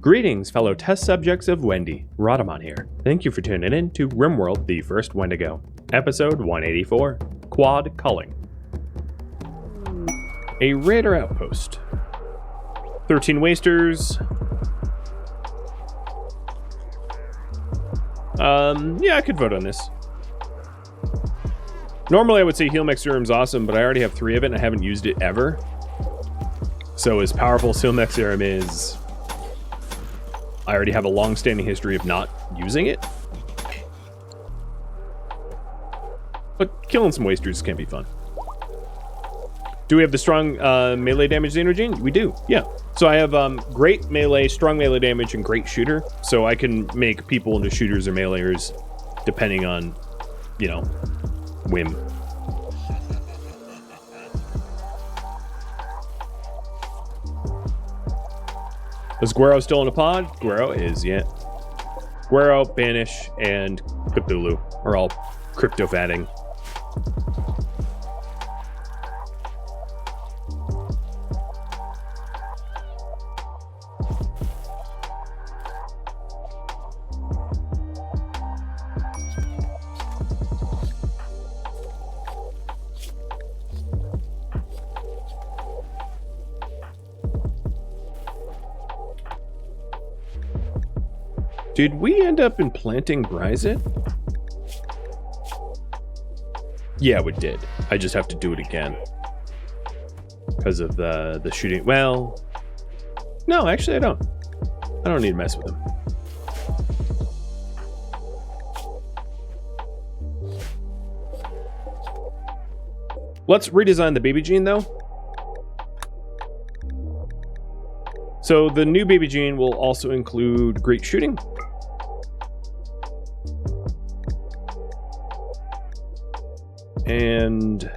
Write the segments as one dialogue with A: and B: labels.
A: Greetings, fellow test subjects of Wendy. Rhadamant here. Thank you for tuning in to RimWorld, the first Wendigo. Episode 184, Quad Culling. A raider outpost. 13 wasters. Yeah, I could vote on this. Normally I would say heal mech serum's awesome, but I already have 3 of it and I haven't used it ever. So as powerful as heal mech serum is, I already have a long-standing history of not using it. But killing some wasters can be fun. Do we have the strong melee damage xenogerm? We do, yeah. So I have great melee, strong melee damage, and great shooter. So I can make people into shooters or meleeers depending on, you know, whim. Is Guero still in a pod? Guero is, yeah. Guero, Banish, and Cthulhu are all crypto-fatting. Did we end up implanting Bryzit? Yeah, we did. I just have to do it again. Because of the shooting. Well, no, actually I don't. I don't need to mess with him. Let's redesign the baby gene though. So the new baby gene will also include great shooting. And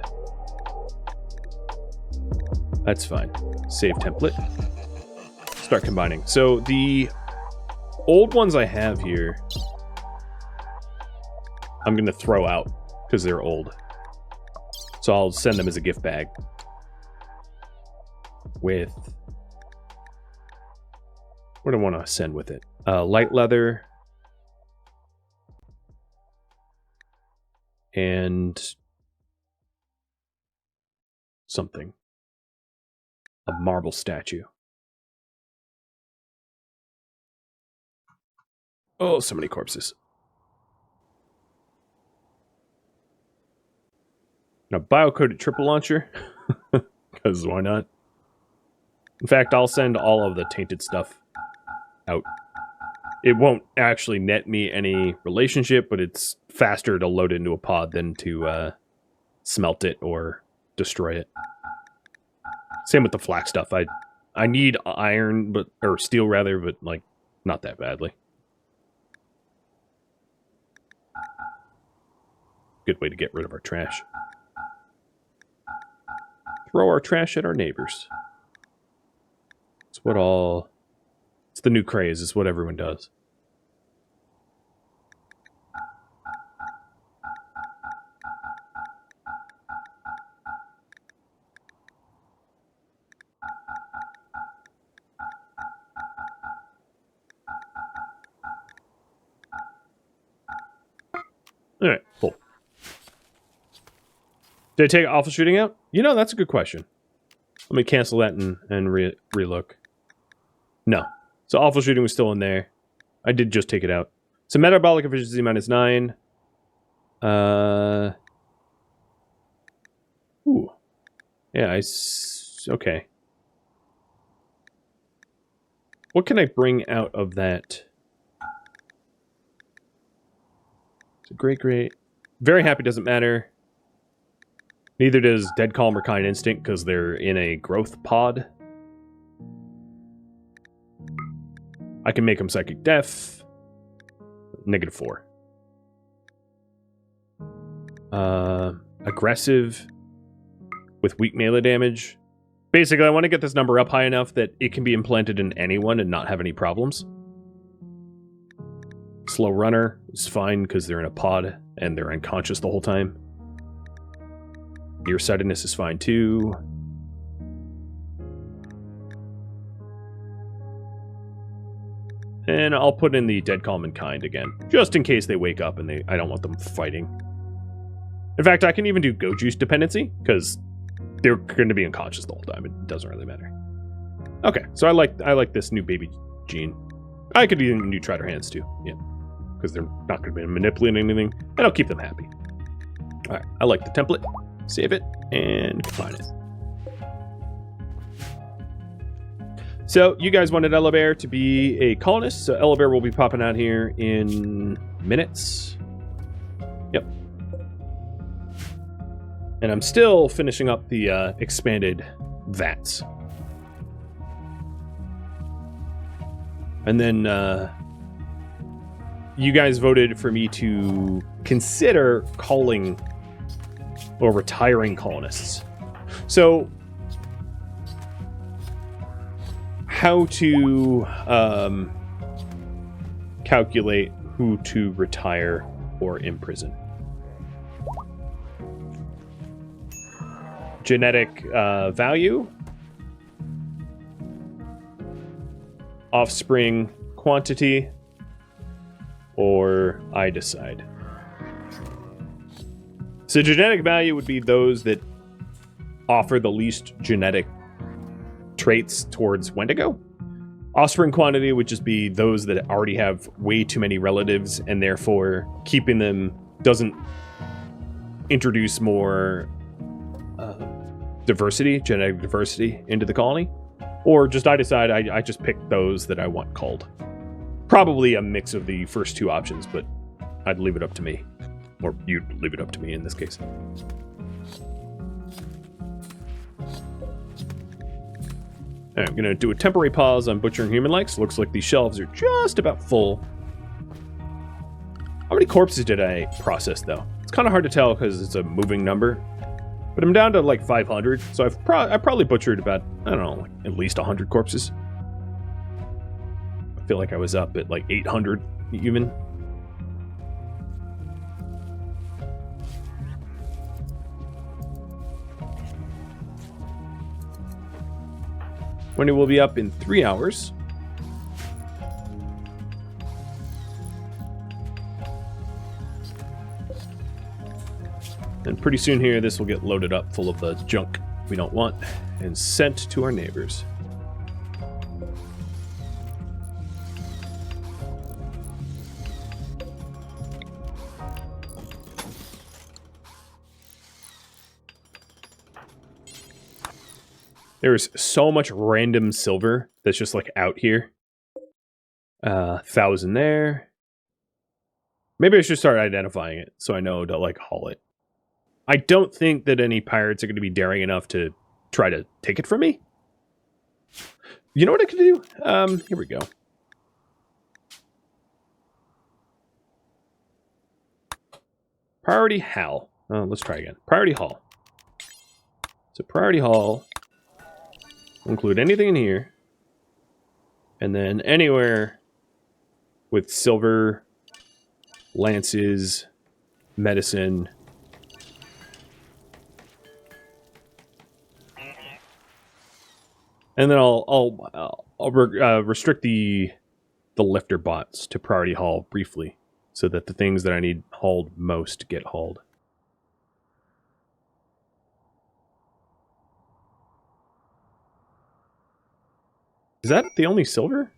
A: that's fine. Save template. Start combining. So the old ones I have here, I'm going to throw out because they're old. So I'll send them as a gift bag with... What do I want to send with it? Light leather. And... something. A marble statue. Oh, so many corpses. Now, bio-coded triple launcher. Because why not? In fact, I'll send all of the tainted stuff out. It won't actually net me any relationship, but it's faster to load into a pod than to smelt it or destroy it. Same with the flak stuff. I need iron, or steel rather, but like not that badly. Good way to get rid of our trash. Throw our trash at our neighbors. It's what all... It's the new craze. It's what everyone does. All right, full. Did I take awful shooting out? You know, that's a good question. Let me cancel that and re-look. No. So awful shooting was still in there. I did just take it out. So metabolic efficiency -9. Ooh. Yeah, okay. What can I bring out of that? Great. Very happy doesn't matter. Neither does Dead Calm or Kind Instinct because they're in a growth pod. I can make them Psychic Death. -4. Aggressive with weak melee damage. Basically, I want to get this number up high enough that it can be implanted in anyone and not have any problems. Slow runner is fine because they're in a pod and they're unconscious the whole time. Nearsightedness is fine too. And I'll put in the dead calm and kind again, just in case they wake up and I don't want them fighting. In fact, I can even do goat juice dependency, because they're going to be unconscious the whole time. It doesn't really matter. Okay, so I like this new baby gene. I could even do Trotter hands too, yeah, because they're not going to be manipulating anything, and I'll keep them happy. All right, I like the template. Save it and combine it. So you guys wanted Elebear to be a colonist, so Elebear will be popping out here in minutes. Yep. And I'm still finishing up the expanded vats. And then you guys voted for me to consider culling or retiring colonists. So how to calculate who to retire or imprison. Genetic value, offspring quantity, or I decide. So genetic value would be those that offer the least genetic traits towards Wendigo. Offspring quantity would just be those that already have way too many relatives, and therefore keeping them doesn't introduce more diversity, genetic diversity into the colony. Or just I decide I just pick those that I want culled. Probably a mix of the first two options, but I'd leave it up to me. Or you'd leave it up to me in this case. I'm going to do a temporary pause on butchering human legs. Looks like these shelves are just about full. How many corpses did I process, though? It's kind of hard to tell because it's a moving number. But I'm down to like 500, so I probably butchered about, I don't know, like at least 100 corpses. I feel like I was up at like 800 even. When it will be up in 3 hours. And pretty soon here, this will get loaded up full of the junk we don't want and sent to our neighbors. There's so much random silver that's just like out here. 1,000 there. Maybe I should start identifying it so I know to like haul it. I don't think that any pirates are going to be daring enough to try to take it from me. You know what I could do? Here we go. Priority Hal. Oh, let's try again. Priority Haul. So Priority Haul. We'll include anything in here. And then anywhere with silver, lances, medicine. And then I'll restrict the lifter bots to priority haul briefly, so that the things that I need hauled most get hauled. Is that the only silver?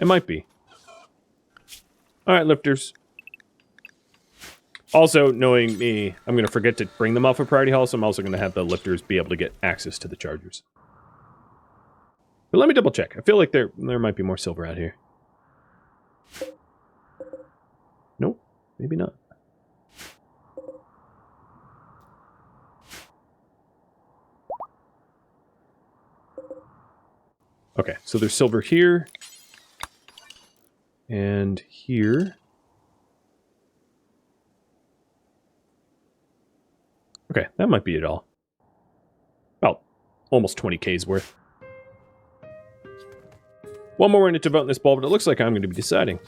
A: It might be. All right, lifters. Also, knowing me, I'm going to forget to bring them off of priority haul, so I'm also going to have the lifters be able to get access to the chargers. But let me double check. I feel like there might be more silver out here. Nope, maybe not. Okay, so there's silver here. And here. Okay, that might be it all. About almost 20K's worth. One more minute to vote in this ball, but it looks like I'm going to be deciding.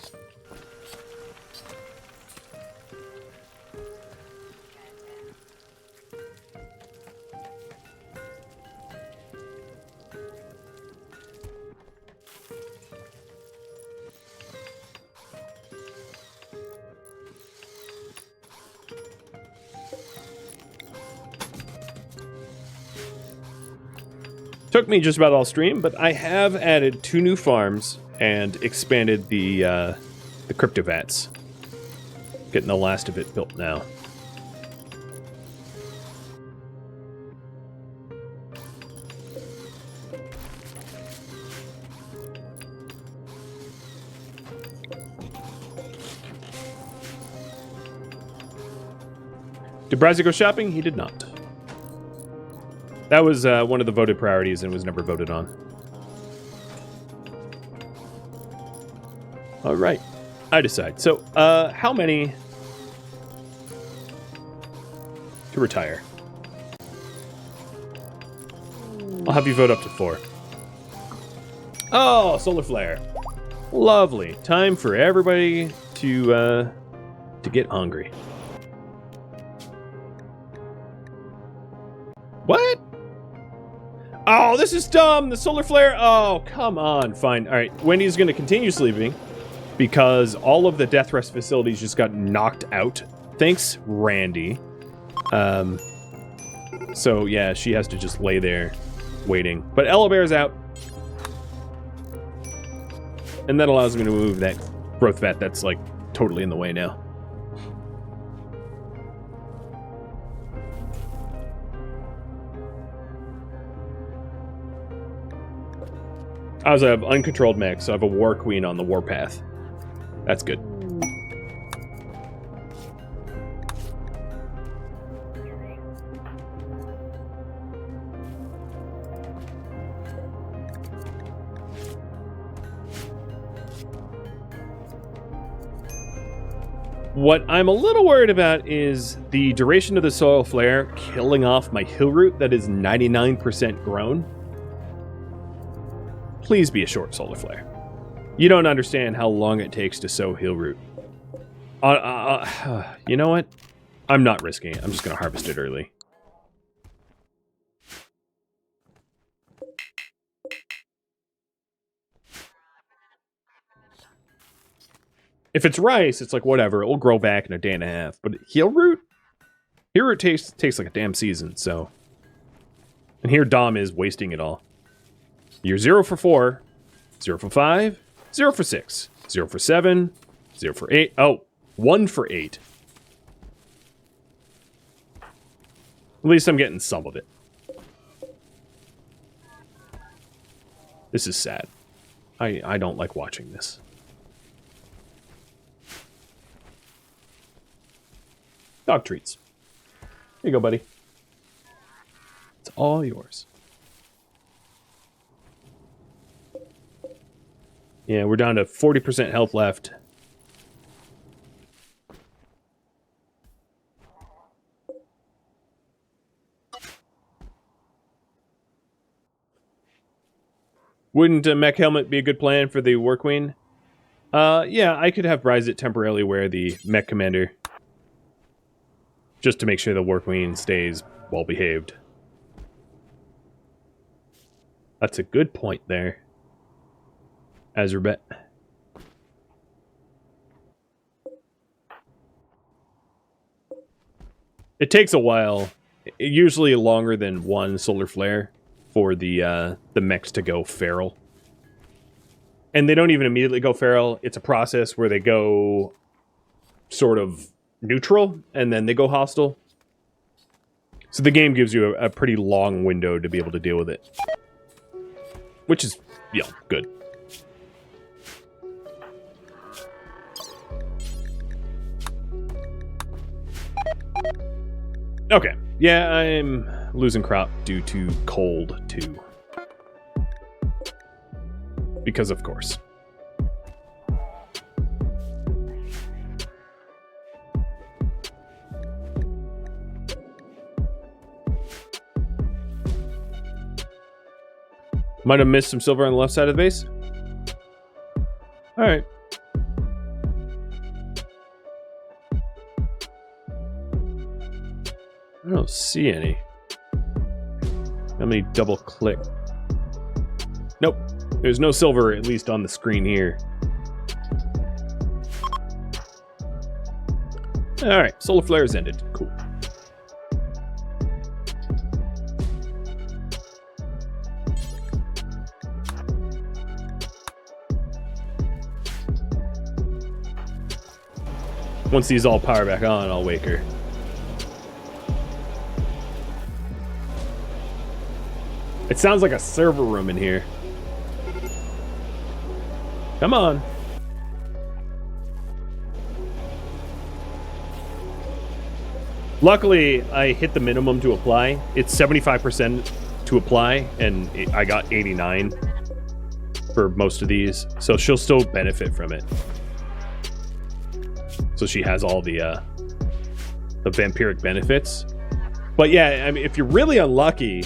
A: Took me just about all stream, but I have added 2 new farms and expanded the cryptovats. Getting the last of it built now. Did Brazzy go shopping? He did not. That was one of the voted priorities and was never voted on. All right, I decide. So, how many to retire? I'll have you vote up to 4. Oh, solar flare. Lovely. Time for everybody to get hungry. What? Oh, this is dumb. The solar flare. Oh, come on. Fine. All right. Wendy's going to continue sleeping because all of the death rest facilities just got knocked out. Thanks, Randy. So, yeah, she has to just lay there waiting. But Bear's out. And that allows me to move that growth vat that's, like, totally in the way now. I also have uncontrolled mechs, so I have a war queen on the warpath. That's good. What I'm a little worried about is the duration of the soil flare killing off my hill root that is 99% grown. Please be a short solar flare. You don't understand how long it takes to sow hill root. You know what? I'm not risking it. I'm just going to harvest it early. If it's rice, it's like whatever. It will grow back in a day and a half. But hill root takes like a damn season. So, and here Dom is wasting it all. You're 0 for 4, 0 for 5, 0 for 6, 0 for 7, 0 for 8. Oh, 1 for 8. At least I'm getting some of it. This is sad. I don't like watching this. Dog treats. Here you go, buddy. It's all yours. Yeah, we're down to 40% health left. Wouldn't a mech helmet be a good plan for the War Queen? Yeah, I could have Bryzit temporarily wear the mech commander. Just to make sure the War Queen stays well behaved. That's a good point there. Azerbet. It takes a while, usually longer than 1 solar flare, for the mechs to go feral. And they don't even immediately go feral. It's a process where they go sort of neutral, and then they go hostile. So the game gives you a pretty long window to be able to deal with it. Which is, yeah, good. Okay. Yeah, I'm losing crop due to cold, too. Because of course. Might have missed some silver on the left side of the base. Alright. I don't see any. Let me double click. Nope. There's no silver, at least on the screen here. Alright, solar flare is ended. Cool. Once these all power back on, I'll wake her. It sounds like a server room in here. Come on. Luckily, I hit the minimum to apply. It's 75% to apply, and I got 89 for most of these. So she'll still benefit from it. So she has all the vampiric benefits. But yeah, I mean, if you're really unlucky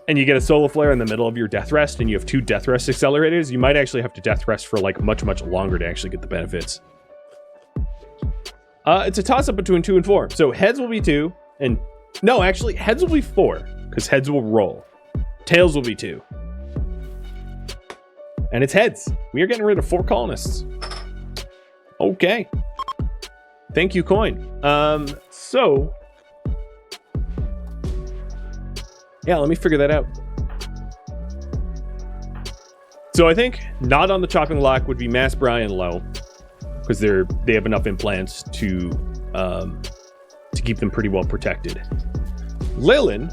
A: and you get a solar flare in the middle of your death rest and you have 2 death rest accelerators, you might actually have to death rest for like much, much longer to actually get the benefits. It's a toss-up between 2 and 4. So heads will be 2, and... No, actually, heads will be 4, because heads will roll. Tails will be 2. And it's heads. We are getting rid of 4 colonists. Okay. Thank you, coin. So... Yeah, let me figure that out. So I think not on the chopping block would be Mass Bry and Low, because they have enough implants to keep them pretty well protected. Lilin,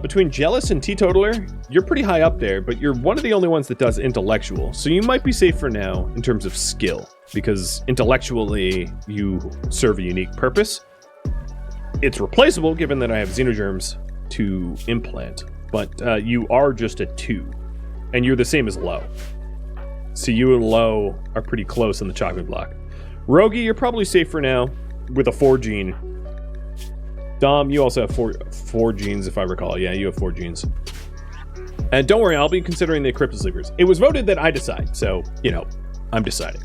A: between Jealous and Teetotaler, you're pretty high up there, but you're one of the only ones that does Intellectual, so you might be safe for now in terms of skill, because intellectually you serve a unique purpose. It's replaceable given that I have xenogerms to implant, but you are just a 2, and you're the same as Low. So you and Low are pretty close on the chopping block. Rogi, you're probably safe for now with a 4 gene. Dom, you also have four genes, if I recall. Yeah, you have 4 genes. And don't worry, I'll be considering the Cryptosleepers. It was voted that I decide, so, you know, I'm deciding.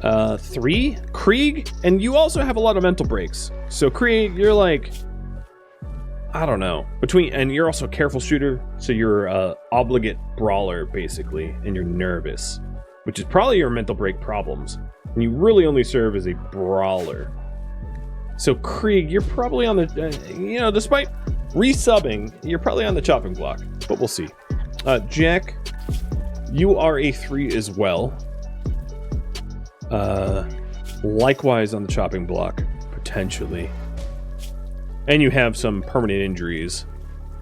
A: 3, Krieg, and you also have a lot of mental breaks. So Krieg, you're like, I don't know. And you're also a careful shooter, so you're a obligate brawler, basically, and you're nervous, which is probably your mental break problems. And you really only serve as a brawler. So Krieg, you're probably on the, you know, despite resubbing, you're probably on the chopping block, but we'll see. Jack, you are a 3 as well. Likewise on the chopping block, potentially. And you have some permanent injuries.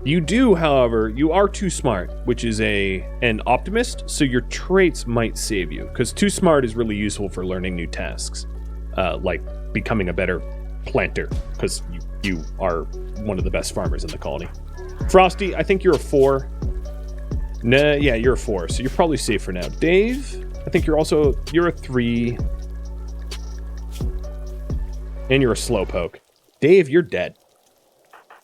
A: You do, however, you are too smart, which is an optimist, so your traits might save you, because too smart is really useful for learning new tasks, like becoming a better planter, because you are one of the best farmers in the colony. Frosty, I think you're a 4. Nah, yeah, you're a 4, so you're probably safe for now. Dave, I think you're a 3. And you're a slowpoke. Dave, you're dead.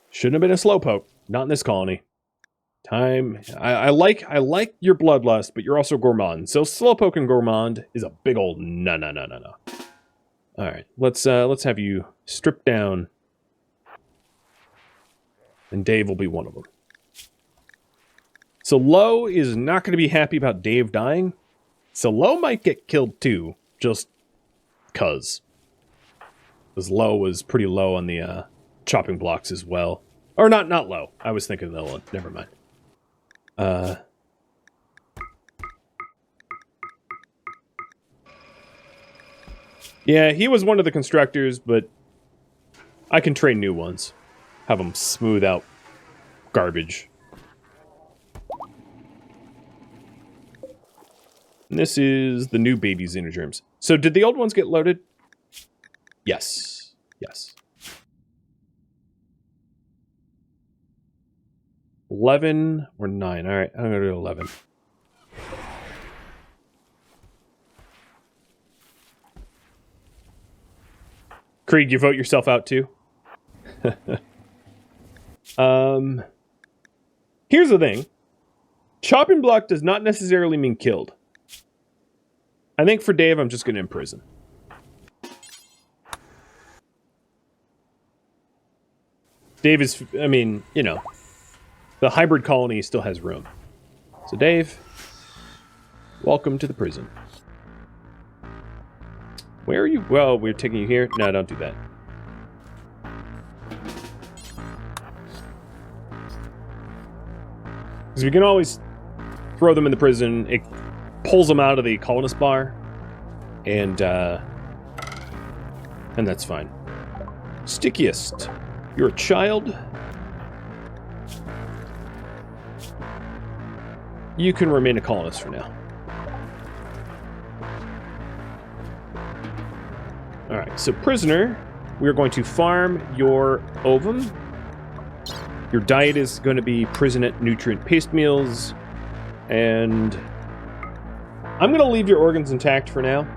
A: Shouldn't have been a slowpoke. Not in this colony. Time. I like your bloodlust, but you're also gourmand. So slowpoke and gourmand is a big old no. All right, let's have you stripped down, and Dave will be one of them. So Low is not going to be happy about Dave dying. So Low might get killed too, just cuz. Because Low was pretty low on the chopping blocks as well. Or not Low. I was thinking of the one. Never mind. Yeah, he was one of the constructors, but I can train new ones. Have them smooth out garbage. And this is the new baby xenogerms. So did the old ones get loaded? Yes. Yes. 11 or 9. All right, I'm going to do 11. Krieg, you vote yourself out too? Here's the thing. Chopping block does not necessarily mean killed. I think for Dave, I'm just going to imprison. Dave is, I mean, you know, the hybrid colony still has room. So Dave, welcome to the prison. Where are you? Well, we're taking you here. No, don't do that. Because we can always throw them in the prison. It pulls them out of the colonist bar. And And that's fine. Stickiest. You're a child. You can remain a colonist for now. Alright, so prisoner, we are going to farm your ovum. Your diet is going to be prison nutrient paste meals. And I'm going to leave your organs intact for now.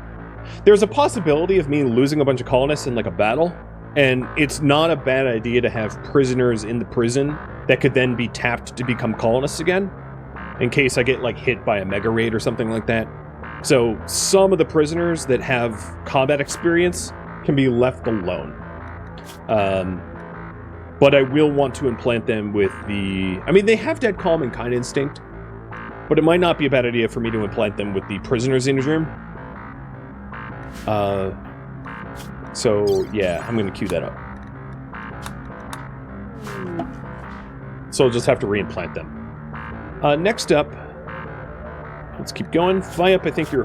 A: There's a possibility of me losing a bunch of colonists in like a battle. And it's not a bad idea to have prisoners in the prison that could then be tapped to become colonists again. In case I get like hit by a mega raid or something like that. So some of the prisoners that have combat experience can be left alone. But I will want to implant them with the... I mean, they have dead calm and kind instinct. But it might not be a bad idea for me to implant them with the prisoner's xenogerm. So, yeah, I'm going to queue that up. So I'll just have to reimplant them. Next up, let's keep going. Viup, I think you're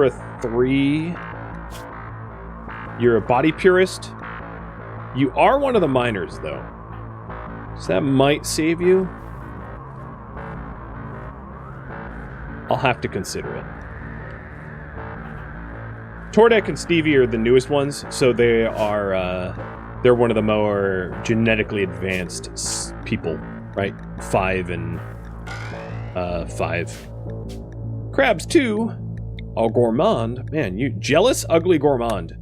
A: a 3. You're a body purist. You are one of the miners, though. So that might save you. I'll have to consider it. Tordek and Stevie are the newest ones, so they are, they're one of the more genetically advanced people, right? 5 and 5. Crabs 2. Oh, gourmand. Man, you jealous, ugly gourmand.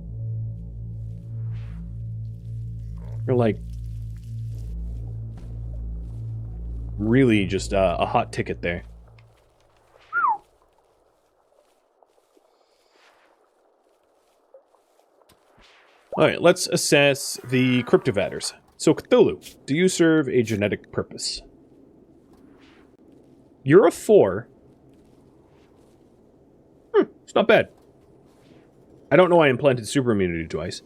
A: You're like really just a hot ticket there. Alright, let's assess the cryptovatters. So, Cthulhu, do you serve a genetic purpose? You're a 4. It's not bad. I don't know why I implanted super immunity twice.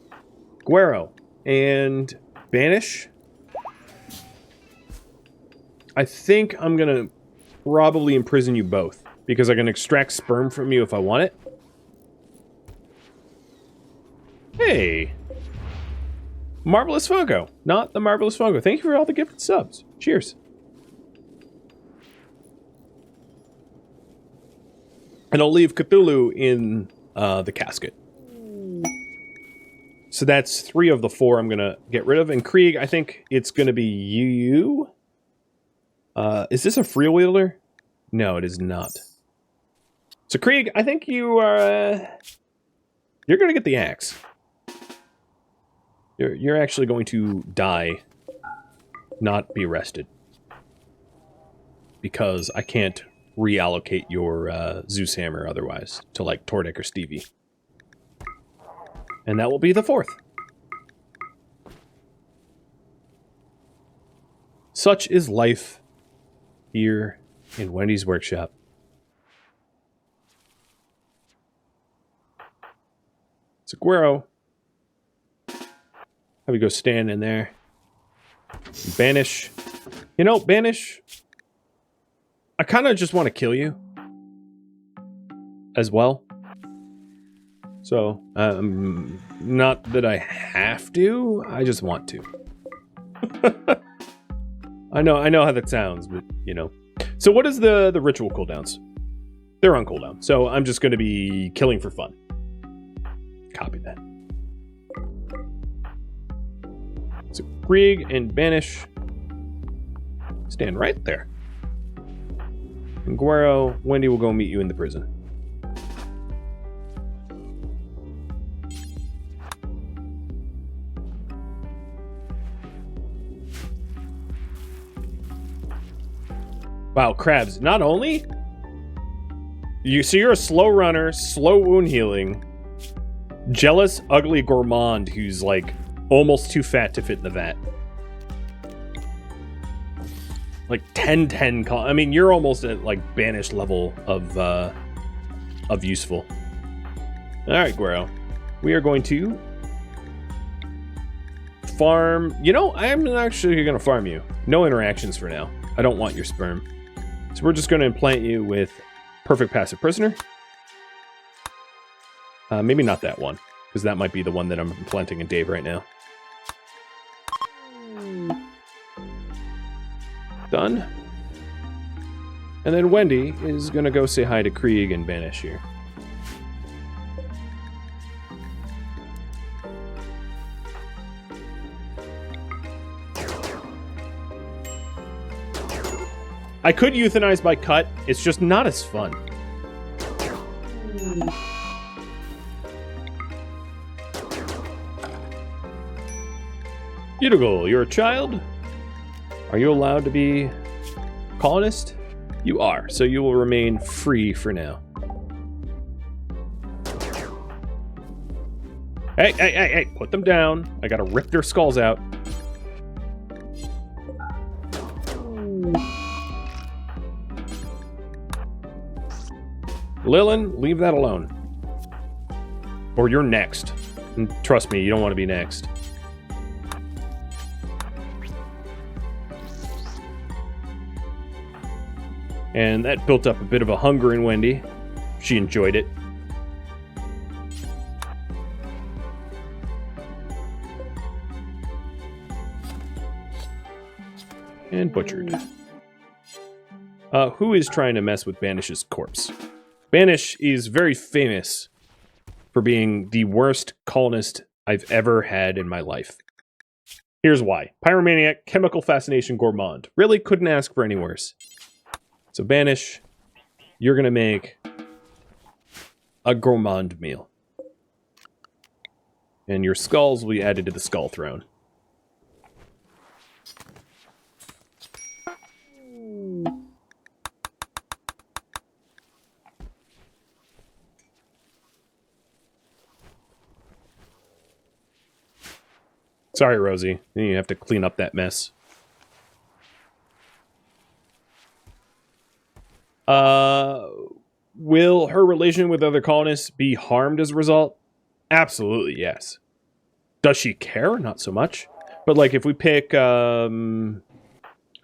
A: Guero and Banish. I think I'm gonna probably imprison you both, because I can extract sperm from you if I want it. Hey! Marvelous Fungo. Not the Marvelous Fungo. Thank you for all the gifted subs. Cheers. And I'll leave Cthulhu in the casket. So that's 3 of the 4 I'm going to get rid of. And Krieg, I think it's going to be you. Is this a freewheeler? No, it is not. So Krieg, I think you are... you're going to get the axe. You're actually going to die, not be arrested. Because I can't reallocate your Zeus hammer otherwise to like Tordek or Stevie. And that will be the 4th. Such is life here in Wendy's workshop. So Guero, have you go stand in there. Banish. You know, Banish, I kind of just want to kill you as well. So, not that I have to, I just want to. I know how that sounds, but, you know. So what is the ritual cooldowns? They're on cooldown, so I'm just going to be killing for fun. Copy that. So Krieg and Banish stand right there. And Guero, Wendy will go meet you in the prison. Wow, Crabs, not only... So you're a slow runner, slow wound healing, jealous, ugly gourmand who's like almost too fat to fit in the vat. Like 10-10. I mean, you're almost at like banished level of useful. All right, Guero, we are going to farm. You know, I'm actually going to farm you. No interactions for now. I don't want your sperm. So we're just going to implant you with perfect passive prisoner. Maybe not that one. because that might be the one that I'm implanting in Dave right now. Done. And then Wendy is going to go say hi to Krieg and Banish here. I could euthanize by cut, it's just not as fun. Unigal, you're a child? Are you allowed to be colonist? You are, so you will remain free for now. Hey, put them down. I gotta rip their skulls out. Lillian, leave that alone. Or you're next. And trust me, you don't want to be next. And that built up a bit of a hunger in Wendy. She enjoyed it. And butchered. Who is trying to mess with Banish's corpse? Banish is very famous for being the worst colonist I've ever had in my life. Here's why. Pyromaniac, chemical fascination gourmand. Really couldn't ask for any worse. So Banish, you're gonna make a gourmand meal. And your skulls will be added to the skull throne. Sorry, Rosie. You have to clean up that mess. Will her relation with other colonists be harmed as a result? Absolutely, yes. Does she care? Not so much. But, like, if we pick, who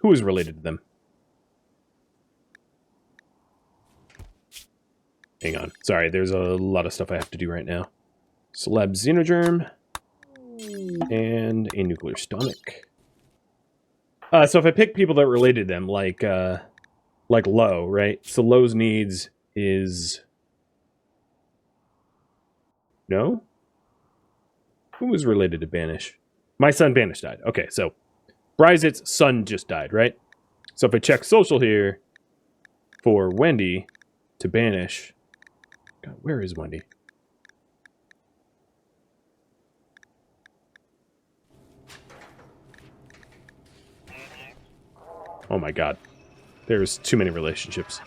A: is related to them? Hang on. Sorry, there's a lot of stuff I have to do right now. Celeb xenogerm. And a nuclear stomach. So if I pick people that related to them, like Lo, right? So Lo's needs is... No? Who was related to Banish? My son Banish died. Okay, so Bryzit's son just died, right? So if I check social here for Wendy to Banish... God, where is Wendy? Oh my god. There's too many relationships.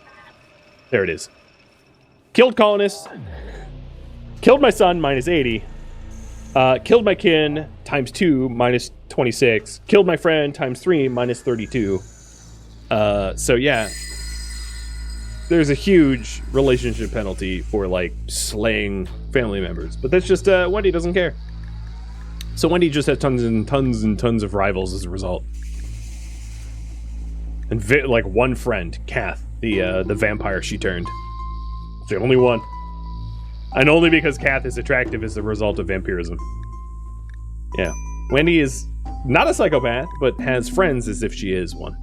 A: There it is. Killed colonists. Killed my son, minus 80. Killed my kin, times 2, minus 26. Killed my friend, times 3, minus 32. So yeah. There's a huge relationship penalty for, like, slaying family members. But that's just, Wendy doesn't care. So Wendy just has tons and tons and tons of rivals as a result. And like one friend, Kath, the vampire she turned. It's the only one. And only because Kath is attractive as a result of vampirism. Yeah. Wendy is not a psychopath, but has friends as if she is one.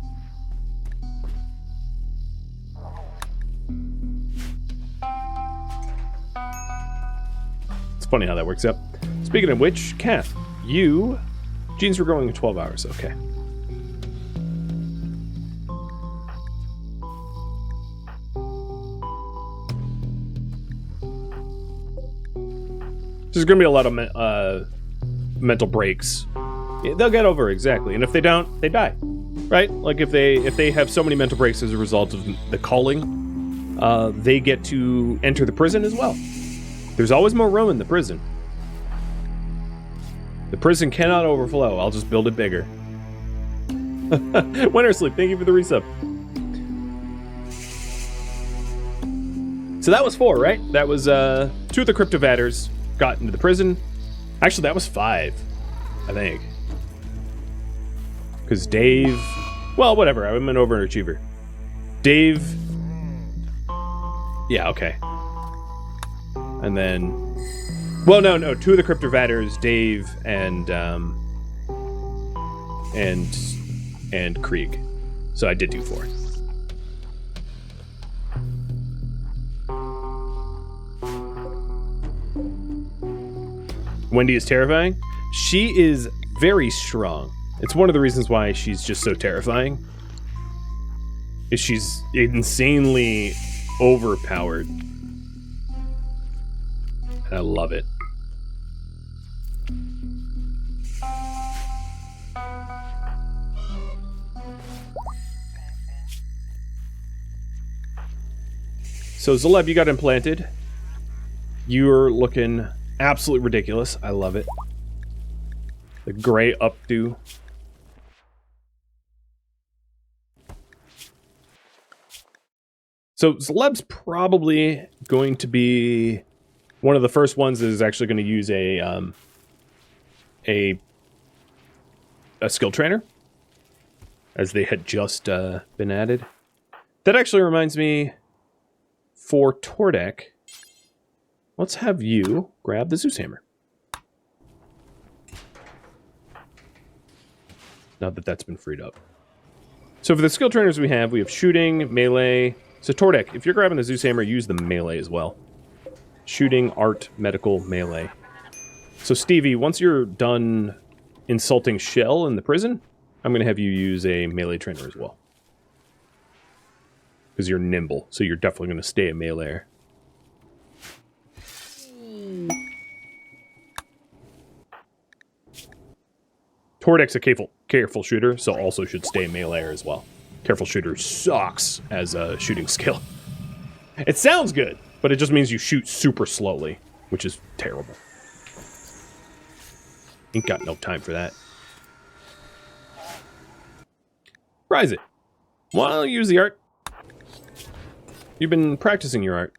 A: It's funny how that works out. Speaking of which, Kath, genes were growing in 12 hours, okay. There's going to be a lot of mental breaks. They'll get over it, exactly. And if they don't, they die. Right? Like if they have so many mental breaks as a result of the culling, they get to enter the prison as well. There's always more room in the prison. The prison cannot overflow. I'll just build it bigger. Winter Sleep, thank you for the resub. So that was 4, right? That was 2 of the Cryptovatters got into the prison. Actually, that was 5, I think. Because Dave... Well, whatever. I'm an overachiever. Dave... Yeah, okay. And then Well, no. Two of the cryptovatters, Dave and Krieg. So I did do 4. Wendy is terrifying. She is very strong. It's one of the reasons why she's just so terrifying. Is she's insanely overpowered. And I love it. So Zaleb, you got implanted. You're looking absolutely ridiculous. I love it. The gray updo. So Zaleb's probably going to be one of the first ones that is actually going to use a skill trainer, as they had just been added. That actually reminds me, for Tordek, let's have you grab the Zeus hammer. Now that that's been freed up. So for the skill trainers we have shooting, melee. So Tordek, if you're grabbing the Zeus hammer, use the melee as well. Shooting, art, medical, melee. So Stevie, once you're done insulting Shell in the prison, I'm going to have you use a melee trainer as well. Because you're nimble, so you're definitely going to stay a melee. Tordek's a careful shooter, so also should stay melee as well. Careful shooter sucks as a shooting skill. It sounds good, but it just means you shoot super slowly, which is terrible. Ain't got no time for that. Rise it. Well, use the art. You've been practicing your art.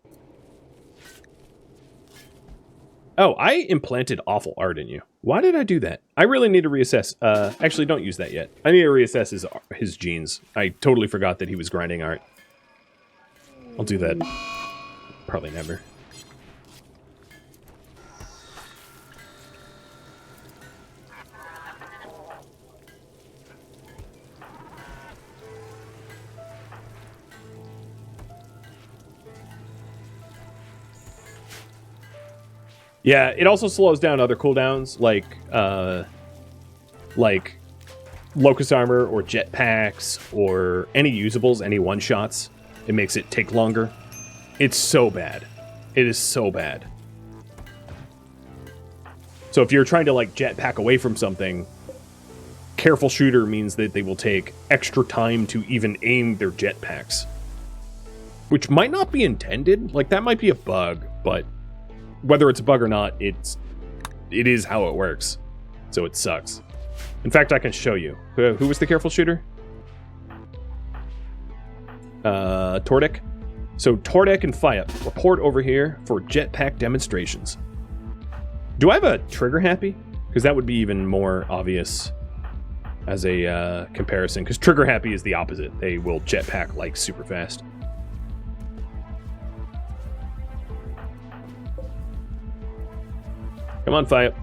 A: Oh, I implanted awful art in you. Why did I do that? I really need to reassess. Actually, don't use that yet. I need to reassess his genes. I totally forgot that he was grinding art. I'll do that. Probably never. Yeah, it also slows down other cooldowns, like Locust Armor or Jetpacks or any usables, any one-shots. It makes it take longer. It's so bad. It is so bad. So if you're trying to, like, Jetpack away from something, careful shooter means that they will take extra time to even aim their Jetpacks. Which might not be intended. Like, that might be a bug, but whether it's a bug or not, it is how it works. So it sucks. In fact, I can show you. Who was the careful shooter? Tordek. So Tordek and Fayet, report over here for jetpack demonstrations. Do I have a trigger happy? Because that would be even more obvious as a comparison. Because trigger happy is the opposite. They will jetpack like super fast. Come on, Fayet.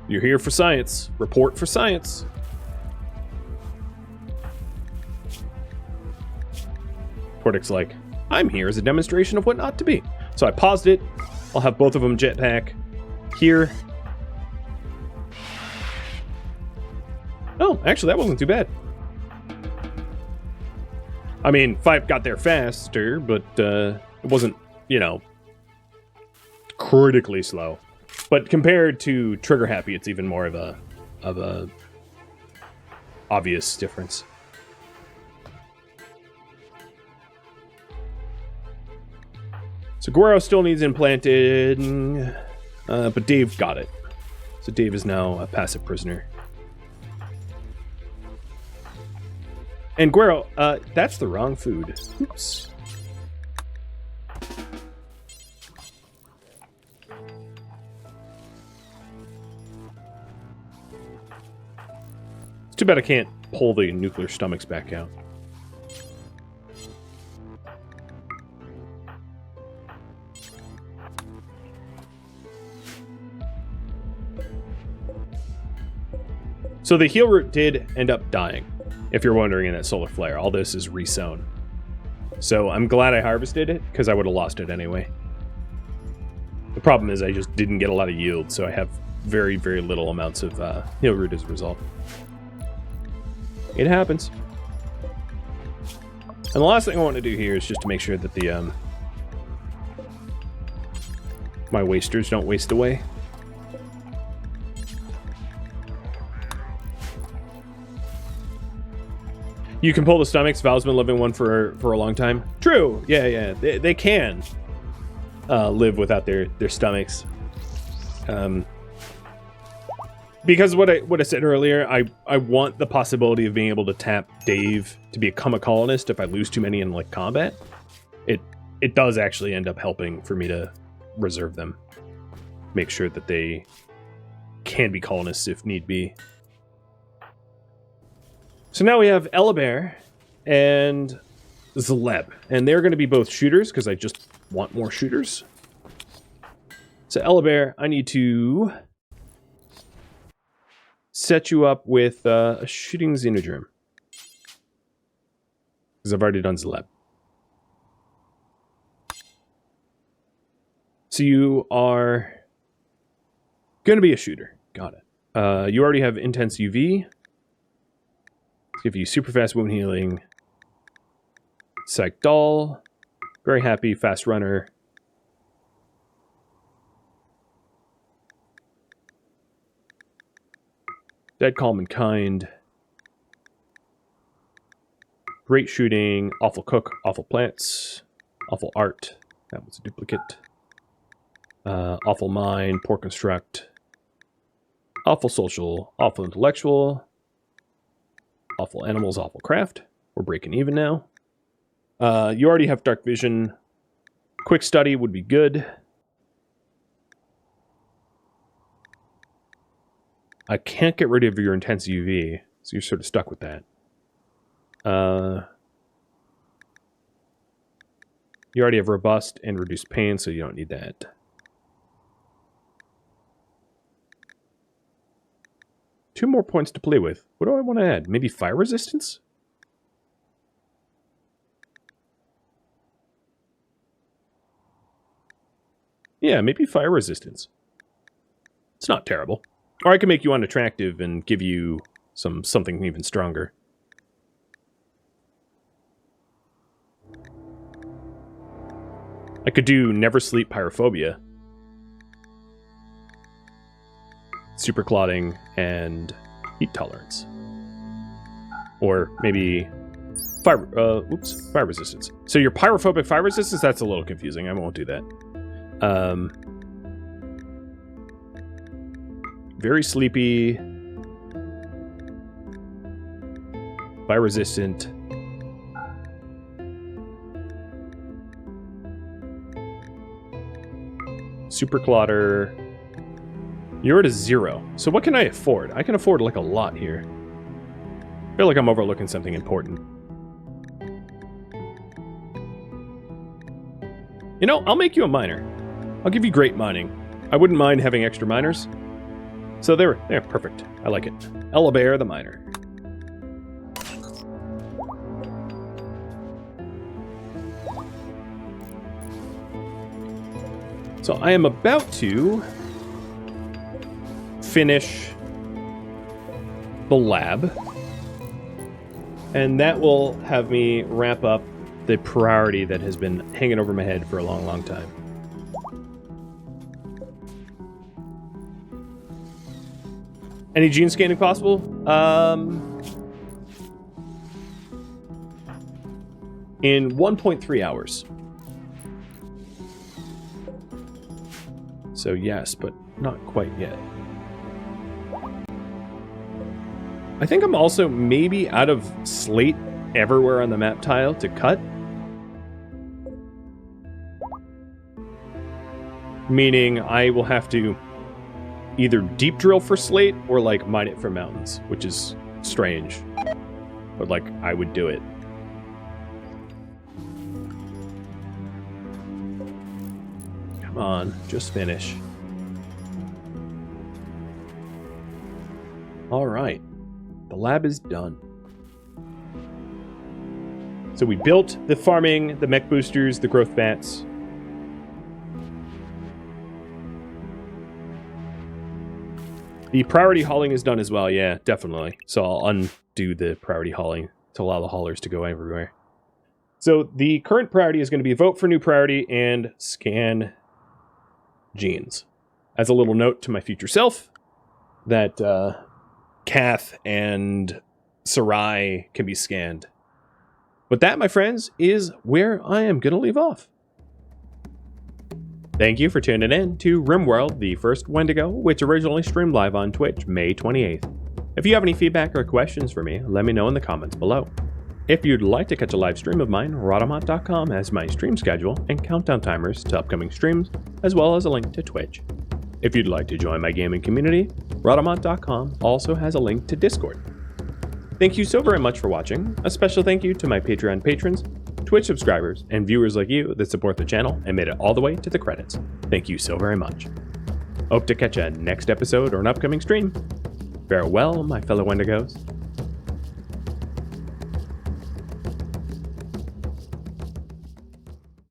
A: You're here for science. Report for science. Tordek's like, I'm here as a demonstration of what not to be. So I paused it. I'll have both of them jetpack here. Oh, actually, that wasn't too bad. I mean, Fayet got there faster, but it wasn't, you know, critically slow. But compared to Trigger Happy, it's even more of a obvious difference. So Guero still needs implanted, but Dave got it. So Dave is now a passive prisoner. And Guero, that's the wrong food. Oops. Too bad I can't pull the nuclear stomachs back out. So the heal root did end up dying, if you're wondering, in that solar flare. All this is resown. So I'm glad I harvested it, because I would have lost it anyway. The problem is I just didn't get a lot of yield, so I have very, very little amounts of heal root as a result. It happens. And the last thing I want to do here is just to make sure that the my wasters don't waste away. You can pull the stomachs. Val's been living one for a long time. True. Yeah. They can live without their stomachs. Because what I said earlier, I want the possibility of being able to tap Dave to become a colonist if I lose too many in like combat. It does actually end up helping for me to reserve them. Make sure that they can be colonists if need be. So now we have Elabear and Zleb, and they're going to be both shooters because I just want more shooters. So Elabear, I need to set you up with a shooting xenogerm because I've already done Zleb. So you are going to be a shooter. Got it. You already have intense UV. Give you super fast wound healing. Psych doll. Very happy, fast runner. Dead, calm, and kind. Great shooting. Awful cook. Awful plants. Awful art. That was a duplicate. Awful mind. Poor construct. Awful social. Awful intellectual. Awful animals, awful craft. We're breaking even now. You already have dark vision. Quick study would be good. I can't get rid of your intense UV, so you're sort of stuck with that. You already have robust and reduced pain, so you don't need that. Two more points to play with. What do I want to add? Maybe fire resistance? Yeah, maybe fire resistance. It's not terrible. Or I can make you unattractive and give you something even stronger. I could do never sleep pyrophobia. Super clotting and heat tolerance. Or maybe fire resistance. So your pyrophobic fire resistance, that's a little confusing. I won't do that. Very sleepy. Fire resistant. Super clotter. You're at a 0. So what can I afford? I can afford like a lot here. I feel like I'm overlooking something important. You know, I'll make you a miner. I'll give you great mining. I wouldn't mind having extra miners. So they're perfect. I like it. Elabear the miner. So I am about to finish the lab, and that will have me wrap up the priority that has been hanging over my head for a long, long time. Any gene scanning possible? In 1.3 hours. So yes, but not quite yet. I think I'm also maybe out of slate everywhere on the map tile to cut. Meaning I will have to either deep drill for slate or like mine it from mountains, which is strange. But like I would do it. Come on, just finish. All right. lab is done. So we built the farming, the mech boosters, the growth bats. The priority hauling is done as well, yeah, definitely. So I'll undo the priority hauling to allow the haulers to go everywhere. So the current priority is going to be vote for new priority and scan genes. As a little note to my future self, that Kath and Sarai can be scanned. But that, my friends, is where I am going to leave off. Thank you for tuning in to RimWorld, the first Wendigo, which originally streamed live on Twitch May 28th. If you have any feedback or questions for me, let me know in the comments below. If you'd like to catch a live stream of mine, Rhadamant.com has my stream schedule and countdown timers to upcoming streams, as well as a link to Twitch. If you'd like to join my gaming community, Rhadamant.com also has a link to Discord. Thank you so very much for watching. A special thank you to my Patreon patrons, Twitch subscribers, and viewers like you that support the channel and made it all the way to the credits. Thank you so very much. Hope to catch a next episode or an upcoming stream. Farewell, my fellow Wendigos.